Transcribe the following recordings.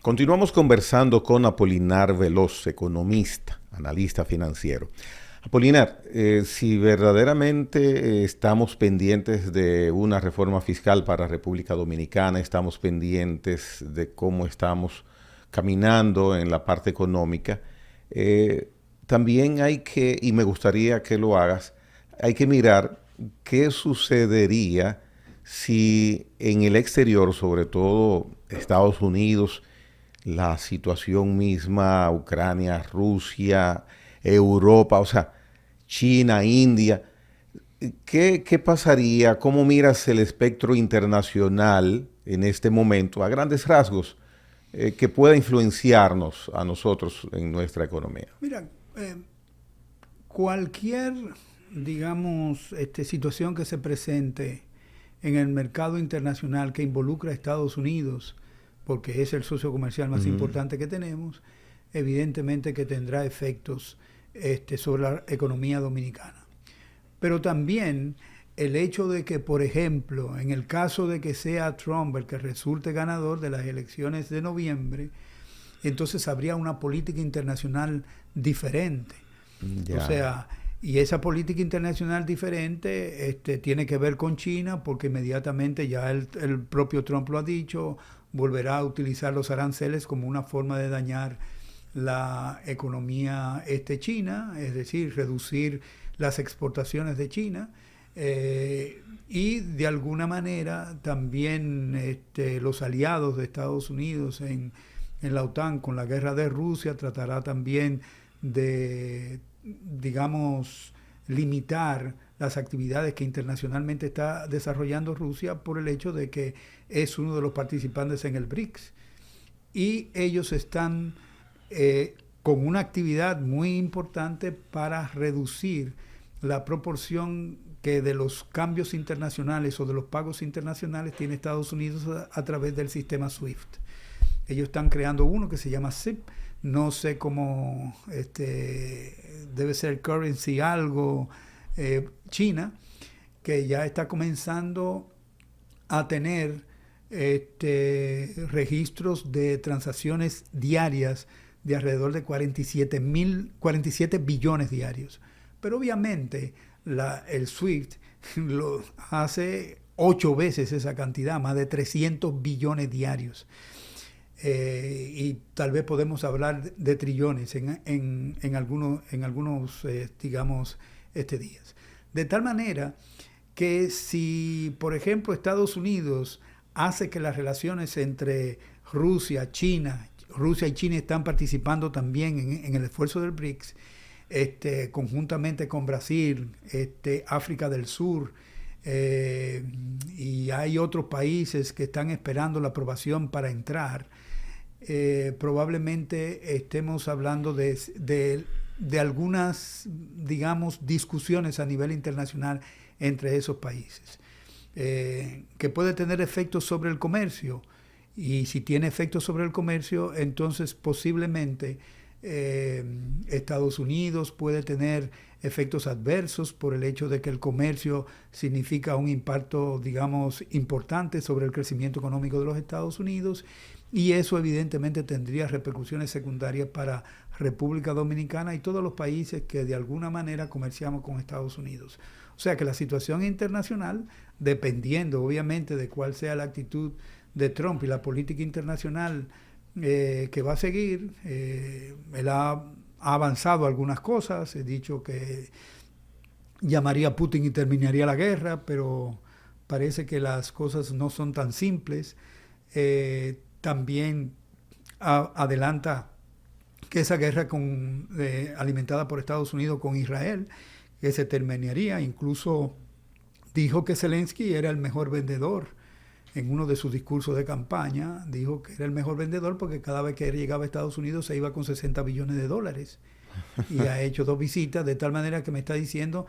Continuamos conversando con Apolinar Veloz, economista, analista financiero. Apolinar, si verdaderamente estamos pendientes de una reforma fiscal para República Dominicana, estamos pendientes de cómo estamos caminando en la parte económica, también hay que, y me gustaría que lo hagas, hay que mirar qué sucedería si en el exterior, sobre todo Estados Unidos, la situación misma, Ucrania, Rusia, Europa, o sea, China, India, ¿qué pasaría? ¿Cómo miras el espectro internacional en este momento, a grandes rasgos, que pueda influenciarnos a nosotros en nuestra economía? Mira, cualquier, digamos, situación que se presente en el mercado internacional que involucra a Estados Unidos, porque es el socio comercial más importante que tenemos, evidentemente que tendrá efectos sobre la economía dominicana. Pero también el hecho de que, por ejemplo, en el caso de que sea Trump el que resulte ganador de las elecciones de noviembre, entonces habría una política internacional diferente. Ya. O sea, y esa política internacional diferente tiene que ver con China, porque inmediatamente ya el propio Trump lo ha dicho, volverá a utilizar los aranceles como una forma de dañar la economía china, es decir, reducir las exportaciones de China, y de alguna manera también los aliados de Estados Unidos en la OTAN con la guerra de Rusia tratará también de, digamos, limitar las actividades que internacionalmente está desarrollando Rusia por el hecho de que es uno de los participantes en el BRICS. Y ellos están con una actividad muy importante para reducir la proporción que de los cambios internacionales o de los pagos internacionales tiene Estados Unidos a través del sistema SWIFT. Ellos están creando uno que se llama CIP, no sé cómo, debe ser currency algo, China, que ya está comenzando a tener registros de transacciones diarias de alrededor de 47 billones diarios. Pero obviamente el SWIFT lo hace 8 veces esa cantidad, más de 300 billones diarios. Y tal vez podemos hablar de trillones en algunos digamos, días. De tal manera que si, por ejemplo, Estados Unidos hace que las relaciones entre Rusia y China están participando también en el esfuerzo del BRICS, conjuntamente con Brasil, África del Sur, y hay otros países que están esperando la aprobación para entrar, probablemente estemos hablando de algunas, digamos, discusiones a nivel internacional entre esos países, que puede tener efectos sobre el comercio, y si tiene efectos sobre el comercio, entonces posiblemente Estados Unidos puede tener efectos adversos por el hecho de que el comercio significa un impacto, digamos, importante sobre el crecimiento económico de los Estados Unidos, y eso evidentemente tendría repercusiones secundarias para República Dominicana y todos los países que de alguna manera comerciamos con Estados Unidos. O sea que la situación internacional, dependiendo obviamente de cuál sea la actitud de Trump y la política internacional que va a seguir, él ha avanzado algunas cosas, he dicho que llamaría a Putin y terminaría la guerra, pero parece que las cosas no son tan simples. También adelanta que esa guerra alimentada por Estados Unidos con Israel, que se terminaría, incluso dijo que Zelensky era el mejor vendedor. En uno de sus discursos de campaña dijo que era el mejor vendedor porque cada vez que él llegaba a Estados Unidos se iba con 60 billones de dólares. Y ha hecho 2 visitas, de tal manera que me está diciendo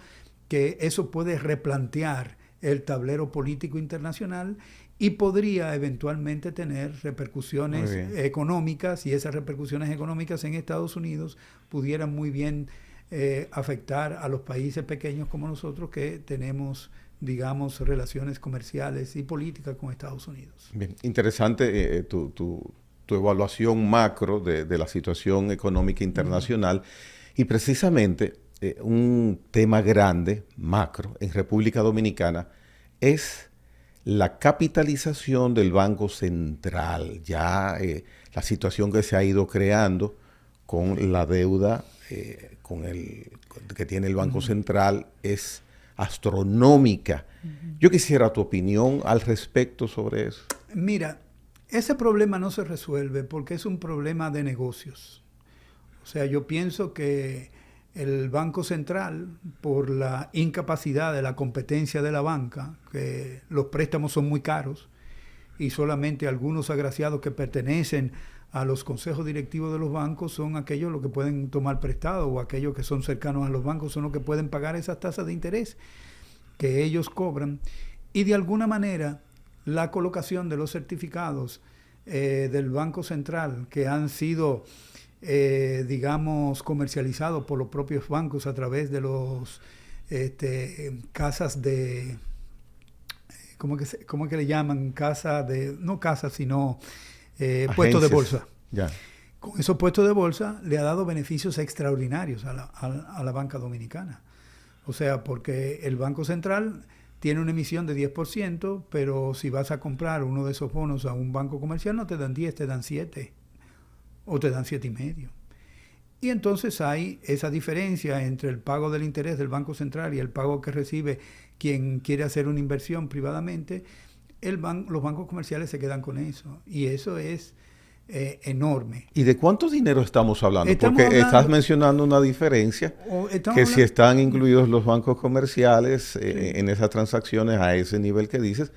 que eso puede replantear el tablero político internacional y podría eventualmente tener repercusiones económicas, y esas repercusiones económicas en Estados Unidos pudieran muy bien afectar a los países pequeños como nosotros que tenemos, digamos, relaciones comerciales y políticas con Estados Unidos. Bien, interesante tu tu evaluación macro de la situación económica internacional y precisamente un tema grande, macro, en República Dominicana es la capitalización del Banco Central. Ya la situación que se ha ido creando con la deuda que tiene el Banco Central es astronómica. Yo quisiera tu opinión al respecto sobre eso. Mira, ese problema no se resuelve porque es un problema de negocios. O sea, yo pienso que el Banco Central, por la incapacidad de la competencia de la banca, que los préstamos son muy caros y solamente algunos agraciados que pertenecen a los consejos directivos de los bancos son aquellos los que pueden tomar prestado, o aquellos que son cercanos a los bancos son los que pueden pagar esas tasas de interés que ellos cobran. Y de alguna manera la colocación de los certificados del Banco Central que han sido digamos comercializados por los propios bancos a través de los casas de ¿cómo que le llaman? Casa de, no casas, sino puestos de bolsa. Ya. Con esos puestos de bolsa le ha dado beneficios extraordinarios a la banca dominicana. O sea, porque el Banco Central tiene una emisión de 10%, pero si vas a comprar uno de esos bonos a un banco comercial no te dan 10, te dan 7 o te dan 7,5. Y entonces hay esa diferencia entre el pago del interés del Banco Central y el pago que recibe quien quiere hacer una inversión privadamente. Los bancos comerciales se quedan con eso, y eso es enorme. ¿Y de cuánto dinero estamos hablando? Estás mencionando una diferencia, si están incluidos los bancos comerciales en esas transacciones a ese nivel que dices,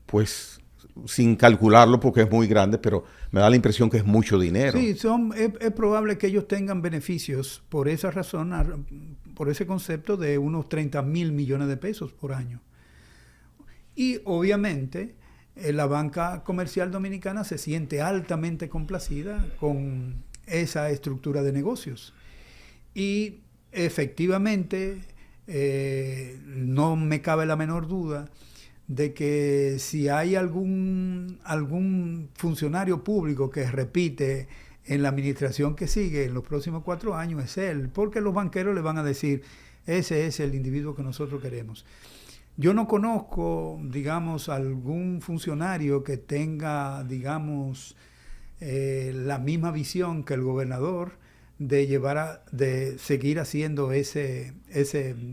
pues sin calcularlo porque es muy grande, pero me da la impresión que es mucho dinero. Sí, es probable que ellos tengan beneficios por esa razón, por ese concepto de unos 30,000 millones de pesos por año. Y obviamente la banca comercial dominicana se siente altamente complacida con esa estructura de negocios. Y efectivamente no me cabe la menor duda de que si hay algún funcionario público que repite en la administración que sigue en los próximos 4 años, es él, porque los banqueros le van a decir, ese es el individuo que nosotros queremos. Yo no conozco, digamos, algún funcionario que tenga, digamos, la misma visión que el gobernador de seguir haciendo ese,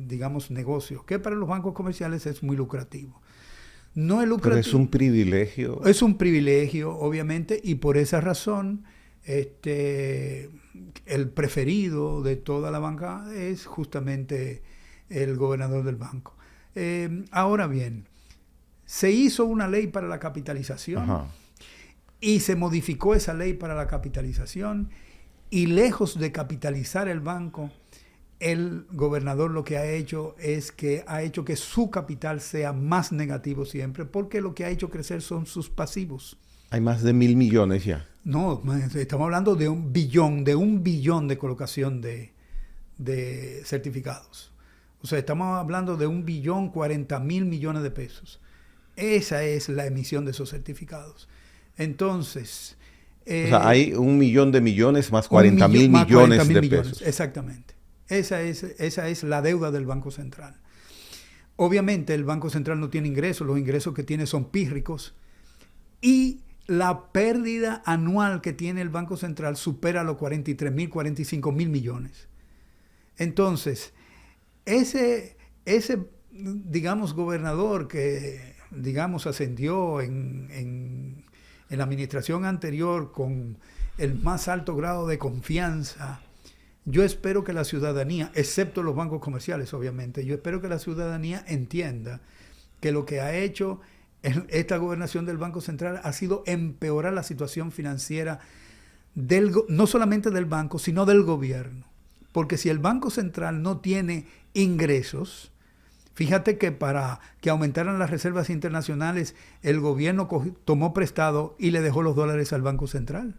digamos, negocio, que para los bancos comerciales es muy lucrativo. No es lucrativo. Pero es un privilegio. Es un privilegio, obviamente, y por esa razón el preferido de toda la banca es justamente el gobernador del banco. Ahora bien, se hizo una ley para la capitalización. Ajá. Y se modificó esa ley para la capitalización, y lejos de capitalizar el banco, el gobernador lo que ha hecho es que ha hecho que su capital sea más negativo siempre, porque lo que ha hecho crecer son sus pasivos. Hay más de 1,000 millones ya. No, estamos hablando de un billón de colocación de certificados. O sea, estamos hablando de 1,040,000 millones de pesos. Esa es la emisión de esos certificados. Entonces... o sea, hay 1 millón de millones más 40,000 millones de pesos. Exactamente. Esa es la deuda del Banco Central. Obviamente el Banco Central no tiene ingresos, los ingresos que tiene son pírricos, y la pérdida anual que tiene el Banco Central supera los 43,000, 45,000 millones. Entonces, ese digamos, gobernador que, digamos, ascendió en la administración anterior con el más alto grado de confianza, yo espero que la ciudadanía, excepto los bancos comerciales, obviamente, yo espero que la ciudadanía entienda que lo que ha hecho esta gobernación del Banco Central ha sido empeorar la situación financiera no solamente del banco, sino del gobierno. Porque si el Banco Central no tiene ingresos, fíjate que para que aumentaran las reservas internacionales, el gobierno tomó prestado y le dejó los dólares al Banco Central.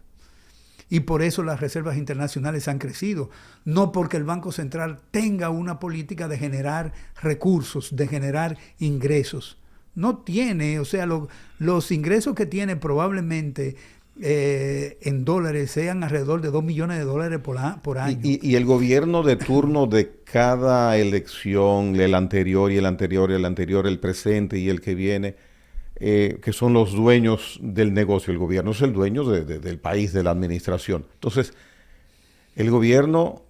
Y por eso las reservas internacionales han crecido. No porque el Banco Central tenga una política de generar recursos, de generar ingresos. No tiene, o sea, los ingresos que tiene probablemente en dólares sean alrededor de $2 millones por año. Y el gobierno de turno de cada elección, el anterior y el anterior y el anterior, el presente y el que viene, que son los dueños del negocio. El gobierno es el dueño del país, de la administración. Entonces, el gobierno,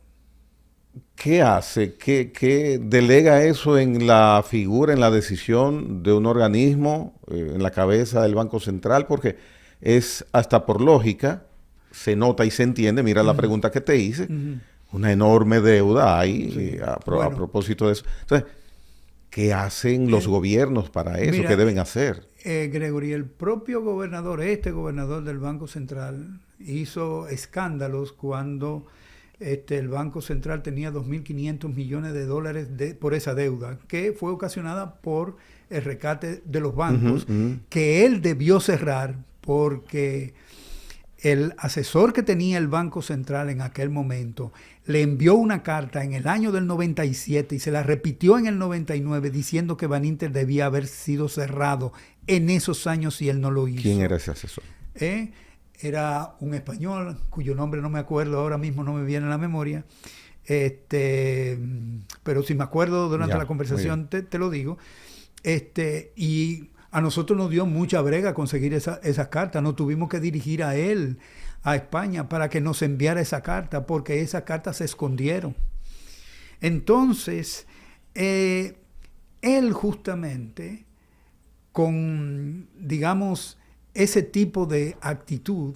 ¿qué hace? ¿Qué delega eso en la figura, en la decisión de un organismo, en la cabeza del Banco Central? Porque es hasta por lógica, se nota y se entiende, mira la pregunta que te hice, una enorme deuda hay a propósito de eso. Entonces, ¿qué hacen los gobiernos para eso? Mira, ¿qué deben hacer? Gregory, el propio gobernador, gobernador del Banco Central, hizo escándalos cuando el Banco Central tenía 2.500 millones de dólares por esa deuda, que fue ocasionada por el rescate de los bancos, que él debió cerrar porque el asesor que tenía el Banco Central en aquel momento le envió una carta en el año del 97 y se la repitió en el 99 diciendo que Baninter debía haber sido cerrado en esos años y él no lo hizo. ¿Quién era ese asesor? Era un español cuyo nombre no me acuerdo, ahora mismo no me viene a la memoria, pero si me acuerdo durante la conversación te lo digo. Y a nosotros nos dio mucha brega conseguir esas cartas. Nos tuvimos que dirigir a él, a España, para que nos enviara esa carta, porque esas cartas se escondieron. Entonces, él justamente, con, digamos, ese tipo de actitud,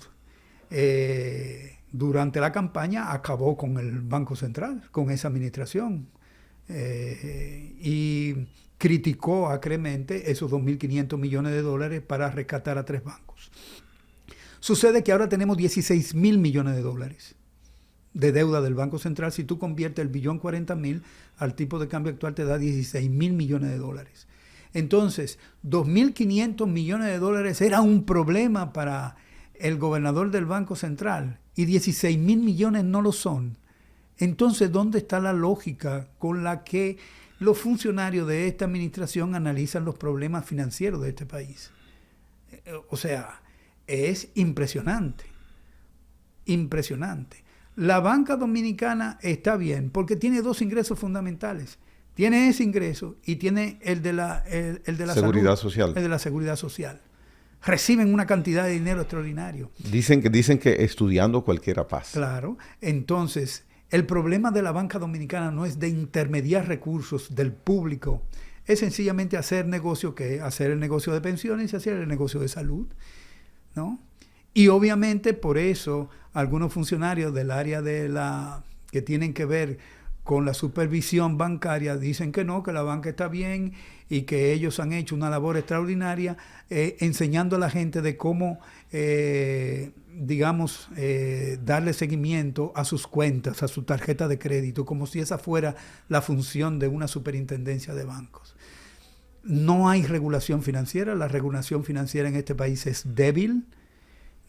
durante la campaña, acabó con el Banco Central, con esa administración. Y criticó acremente esos 2.500 millones de dólares para rescatar a 3 bancos. Sucede que ahora tenemos 16.000 millones de dólares de deuda del Banco Central. Si tú conviertes el 1.040.000 al tipo de cambio actual, te da 16.000 millones de dólares. Entonces, 2.500 millones de dólares era un problema para el gobernador del Banco Central y 16.000 millones no lo son. Entonces, ¿dónde está la lógica con la que los funcionarios de esta administración analizan los problemas financieros de este país? O sea, es impresionante. Impresionante. La banca dominicana está bien porque tiene 2 ingresos fundamentales. Tiene ese ingreso y tiene el de la seguridad salud, social. El de la seguridad social. Reciben una cantidad de dinero extraordinario. Dicen que estudiando cualquiera pasa. Claro. Entonces, el problema de la banca dominicana no es de intermediar recursos del público, es sencillamente hacer negocio, que hacer el negocio de pensiones y hacer el negocio de salud, ¿no? Y obviamente por eso algunos funcionarios del área que tienen que ver con la supervisión bancaria dicen que no, que la banca está bien y que ellos han hecho una labor extraordinaria enseñando a la gente de cómo darle seguimiento a sus cuentas, a su tarjeta de crédito, como si esa fuera la función de una superintendencia de bancos. No hay regulación financiera, la regulación financiera en este país es débil,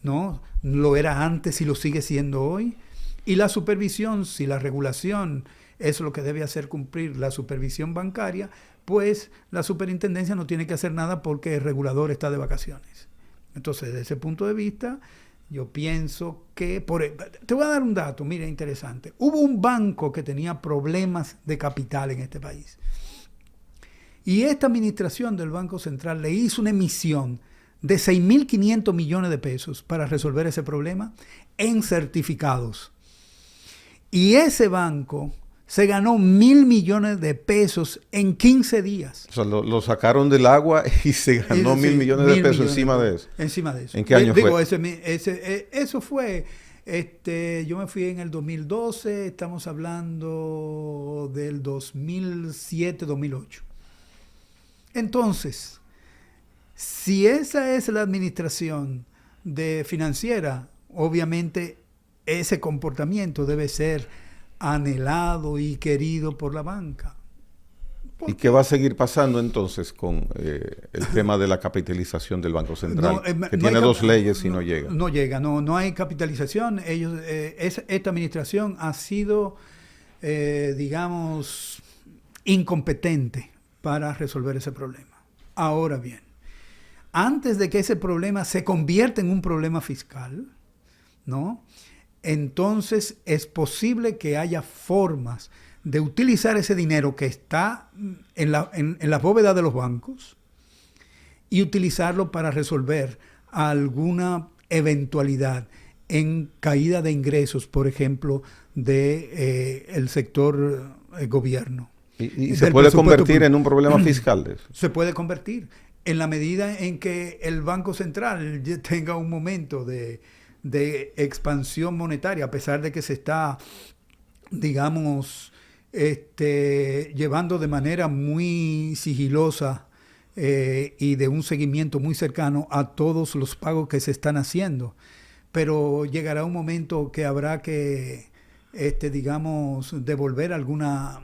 ¿no? Lo era antes y lo sigue siendo hoy. Y la supervisión, si la regulación es lo que debe hacer cumplir la supervisión bancaria, pues la superintendencia no tiene que hacer nada porque el regulador está de vacaciones. Entonces, desde ese punto de vista, yo pienso que... Te voy a dar un dato, mira, interesante. Hubo un banco que tenía problemas de capital en este país. Y esta administración del Banco Central le hizo una emisión de 6.500 millones de pesos para resolver ese problema en certificados. Y ese banco se ganó 1.000 millones de pesos en 15 días. O sea, lo sacaron del agua y se ganó 1.000 millones de pesos encima de eso. Encima de eso. ¿En qué año fue? Eso fue, yo me fui en el 2012, estamos hablando del 2007-2008. Entonces, si esa es la administración financiera, obviamente ese comportamiento debe ser anhelado y querido por la banca. ¿Y qué va a seguir pasando entonces con el tema de la capitalización del Banco Central? Que tiene 2 leyes y no llega. No hay capitalización. Esta administración ha sido, incompetente para resolver ese problema. Ahora bien, antes de que ese problema se convierta en un problema fiscal, ¿no? Entonces es posible que haya formas de utilizar ese dinero que está en la bóveda de los bancos y utilizarlo para resolver alguna eventualidad en caída de ingresos, por ejemplo, de el sector gobierno. ¿Y se puede convertir en un problema fiscal de eso? Se puede convertir en la medida en que el Banco Central tenga un momento de expansión monetaria, a pesar de que se está, digamos, llevando de manera muy sigilosa y de un seguimiento muy cercano a todos los pagos que se están haciendo. Pero llegará un momento que habrá que, digamos, devolver alguna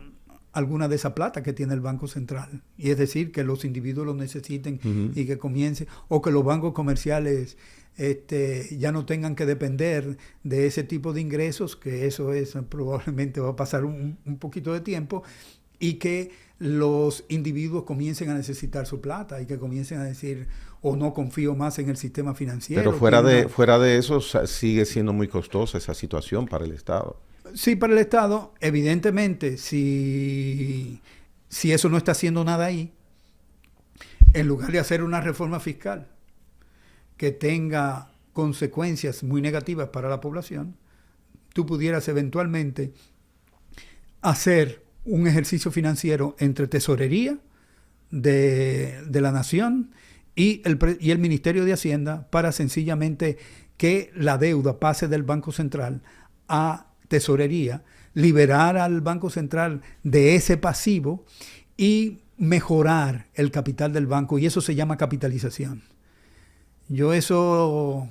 de esa plata que tiene el Banco Central. Y es decir, que los individuos lo necesiten y que comience, o que los bancos comerciales ya no tengan que depender de ese tipo de ingresos, que eso probablemente va a pasar un poquito de tiempo, y que los individuos comiencen a necesitar su plata y que comiencen a decir, o no confío más en el sistema financiero. Pero fuera de eso, sigue siendo muy costosa esa situación para el Estado. Sí, para el Estado, evidentemente, si eso no está haciendo nada ahí, en lugar de hacer una reforma fiscal que tenga consecuencias muy negativas para la población, tú pudieras eventualmente hacer un ejercicio financiero entre tesorería de la nación y el Ministerio de Hacienda para sencillamente que la deuda pase del Banco Central a tesorería, liberar al Banco Central de ese pasivo y mejorar el capital del banco, y eso se llama capitalización. Yo eso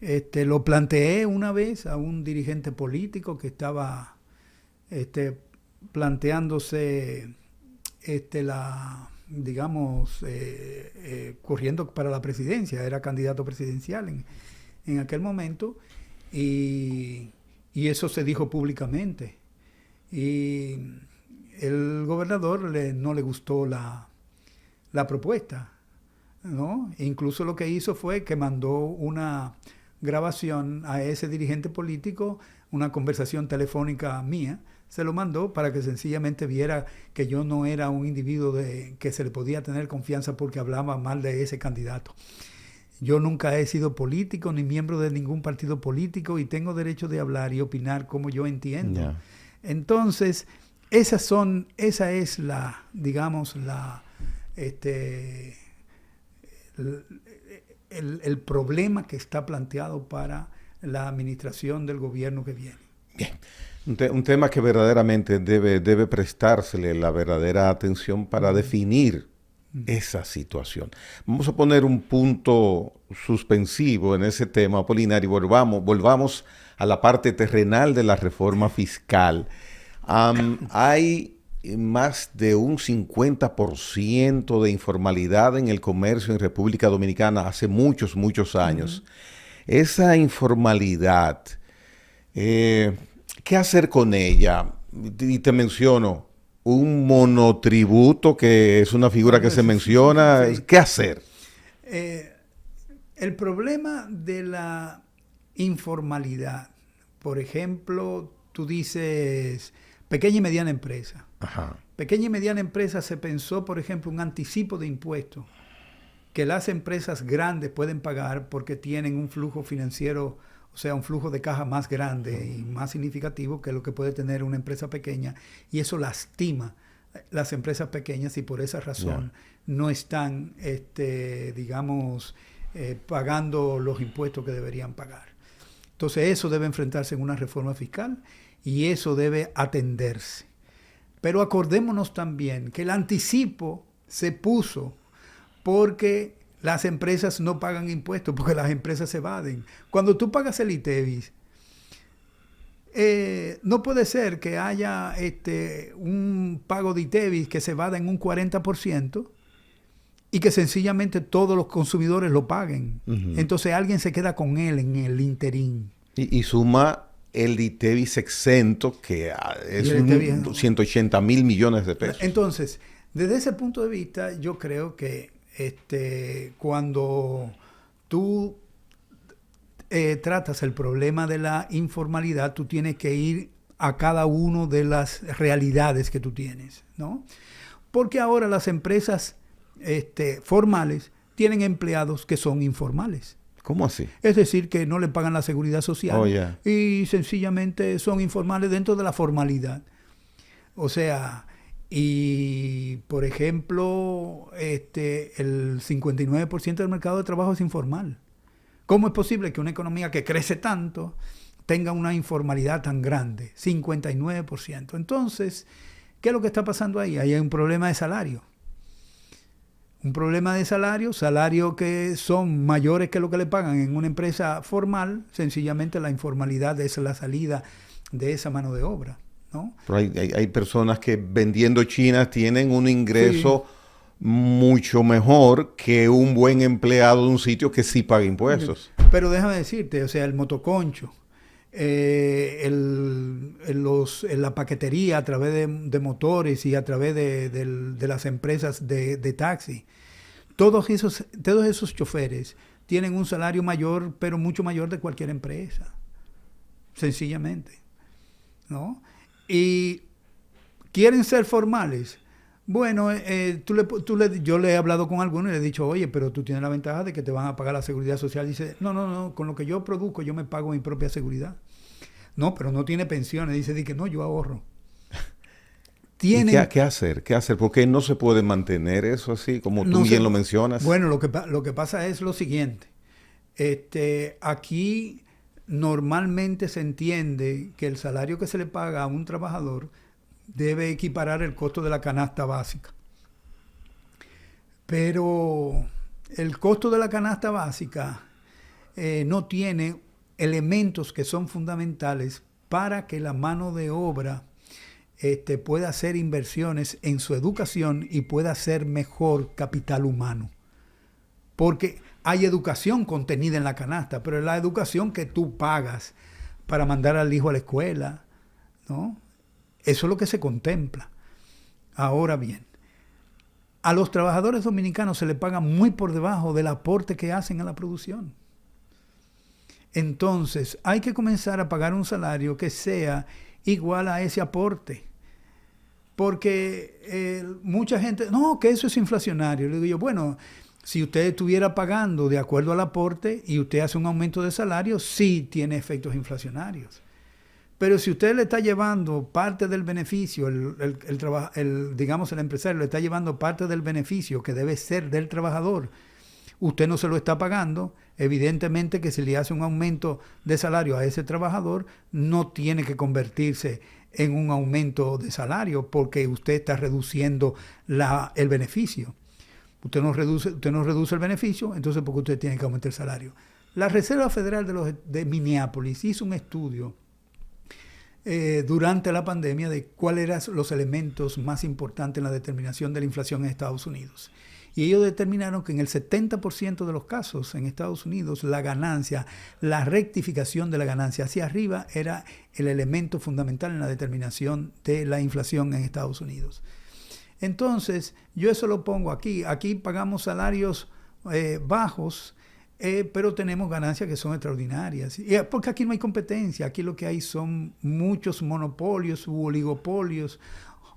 lo planteé una vez a un dirigente político que estaba planteándose corriendo para la presidencia, era candidato presidencial en aquel momento, y eso se dijo públicamente. Y el gobernador no le gustó la propuesta, ¿no? E incluso lo que hizo fue que mandó una grabación a ese dirigente político, una conversación telefónica mía, se lo mandó para que sencillamente viera que yo no era un individuo que se le podía tener confianza porque hablaba mal de ese candidato. Yo nunca he sido político ni miembro de ningún partido político y tengo derecho de hablar y opinar como yo entiendo. Yeah. Entonces, esa es la, digamos, el problema que está planteado para la administración del gobierno que viene. Bien. Un tema que verdaderamente debe prestársele la verdadera atención para definir esa situación. Vamos a poner un punto suspensivo en ese tema, Apolinar, y volvamos a la parte terrenal de la reforma fiscal. Hay más de un 50% de informalidad en el comercio en República Dominicana hace muchos, muchos años. Esa informalidad, ¿qué hacer con ella? Y te menciono un monotributo, que es una figura que se menciona. Sí. ¿Qué hacer? El problema de la informalidad, por ejemplo, tú dices pequeña y mediana empresa. Ajá. Pequeña y mediana empresa se pensó, por ejemplo, un anticipo de impuestos que las empresas grandes pueden pagar porque tienen un flujo financiero, o sea, un flujo de caja más grande y más significativo que lo que puede tener una empresa pequeña, y eso lastima las empresas pequeñas y por esa razón no están, pagando los impuestos que deberían pagar. Entonces eso debe enfrentarse en una reforma fiscal y eso debe atenderse. Pero acordémonos también que el anticipo se puso porque las empresas no pagan impuestos, porque las empresas se evaden. Cuando tú pagas el ITEVIS, no puede ser que haya un pago de ITEVIS que se evada en un 40% y que sencillamente todos los consumidores lo paguen. Entonces alguien se queda con él en el interín. Y suma el ITEVIS exento, que es 180 mil millones de pesos. Entonces, desde ese punto de vista, yo creo que Cuando tú tratas el problema de la informalidad, tú tienes que ir a cada una de las realidades que tú tienes, ¿no? Porque ahora las empresas formales tienen empleados que son informales. ¿Cómo así? Es decir, que no le pagan la seguridad social. Oh, yeah. Y sencillamente son informales dentro de la formalidad. O sea, y por ejemplo, el 59% del mercado de trabajo es informal. ¿Cómo es posible que una economía que crece tanto tenga una informalidad tan grande? 59%. Entonces, ¿qué es lo que está pasando ahí? Ahí hay un problema de salario. Un problema de salario que son mayores que lo que le pagan en una empresa formal. Sencillamente la informalidad es la salida de esa mano de obra, ¿no? Pero hay personas que vendiendo chinas tienen un ingreso mucho mejor que un buen empleado de un sitio que sí paga impuestos. Pero déjame decirte, o sea, el motoconcho, la paquetería a través de motores y a través de las empresas de taxi, todos esos choferes tienen un salario mayor, pero mucho mayor de cualquier empresa, sencillamente, ¿no? Y quieren ser formales. Bueno, yo le he hablado con algunos y le he dicho, oye, pero tú tienes la ventaja de que te van a pagar la seguridad social. Dice, no, con lo que yo produzco yo me pago mi propia seguridad. No, pero no tiene pensiones. Dice que no, yo ahorro. ¿Y qué hacer? ¿Por qué no se puede mantener eso así, como tú bien lo mencionas? Bueno, lo que pasa es lo siguiente. Aquí normalmente se entiende que el salario que se le paga a un trabajador debe equiparar el costo de la canasta básica. Pero el costo de la canasta básica no tiene elementos que son fundamentales para que la mano de obra pueda hacer inversiones en su educación y pueda ser mejor capital humano. Porque hay educación contenida en la canasta, pero es la educación que tú pagas para mandar al hijo a la escuela, ¿no? Eso es lo que se contempla. Ahora bien, a los trabajadores dominicanos se les paga muy por debajo del aporte que hacen a la producción. Entonces, hay que comenzar a pagar un salario que sea igual a ese aporte. Porque mucha gente, no, que eso es inflacionario. Le digo yo, bueno, si usted estuviera pagando de acuerdo al aporte y usted hace un aumento de salario, sí tiene efectos inflacionarios. Pero si usted le está llevando parte del beneficio, digamos el empresario le está llevando parte del beneficio que debe ser del trabajador, usted no se lo está pagando, evidentemente que si le hace un aumento de salario a ese trabajador, no tiene que convertirse en un aumento de salario porque usted está reduciendo el beneficio. Usted no reduce el beneficio, entonces porque usted tiene que aumentar el salario. La Reserva Federal de Minneapolis hizo un estudio durante la pandemia de cuáles eran los elementos más importantes en la determinación de la inflación en Estados Unidos. Y ellos determinaron que en el 70% de los casos en Estados Unidos la ganancia, la rectificación de la ganancia hacia arriba era el elemento fundamental en la determinación de la inflación en Estados Unidos. Entonces, yo eso lo pongo aquí. Aquí pagamos salarios bajos, pero tenemos ganancias que son extraordinarias. Porque aquí no hay competencia. Aquí lo que hay son muchos monopolios u oligopolios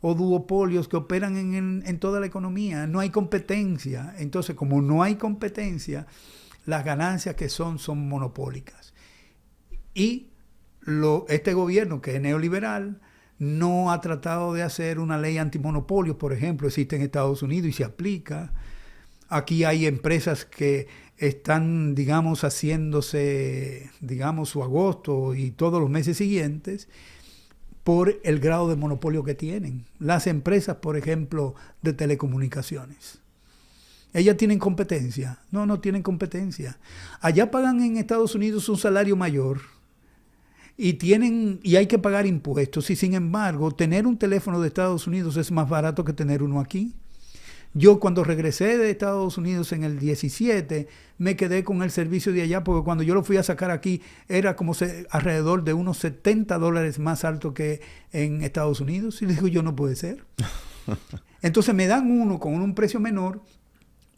o duopolios que operan en toda la economía. No hay competencia. Entonces, como no hay competencia, las ganancias que son monopólicas. Y este gobierno, que es neoliberal, no ha tratado de hacer una ley antimonopolio, por ejemplo, existe en Estados Unidos y se aplica. Aquí hay empresas que están, digamos, haciéndose, digamos, su agosto y todos los meses siguientes por el grado de monopolio que tienen. Las empresas, por ejemplo, de telecomunicaciones. ¿Ellas tienen competencia? No tienen competencia. Allá pagan en Estados Unidos un salario mayor y hay que pagar impuestos. Y sin embargo, tener un teléfono de Estados Unidos es más barato que tener uno aquí. Yo cuando regresé de Estados Unidos en el 17, me quedé con el servicio de allá, porque cuando yo lo fui a sacar aquí era como alrededor de unos $70 más alto que en Estados Unidos. Y le digo, yo no puede ser. Entonces me dan uno con un precio menor,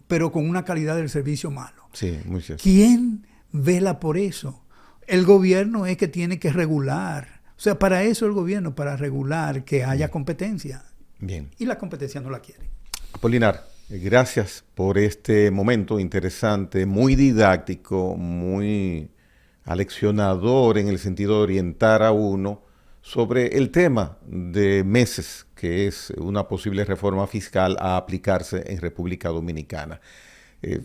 pero con una calidad del servicio malo. Sí, muy cierto. ¿Quién vela por eso? El gobierno es que tiene que regular. O sea, para eso el gobierno, para regular que haya competencia. Bien. Y la competencia no la quiere. Apolinar, gracias por este momento interesante, muy didáctico, muy aleccionador en el sentido de orientar a uno sobre el tema de meses, que es una posible reforma fiscal a aplicarse en República Dominicana.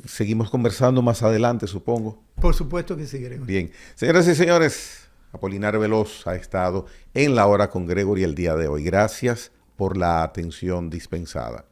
Seguimos conversando más adelante, supongo. Por supuesto que sí, Gregory. Bien. Señoras y señores, Apolinar Veloz ha estado en La Hora con Gregory el día de hoy. Gracias por la atención dispensada.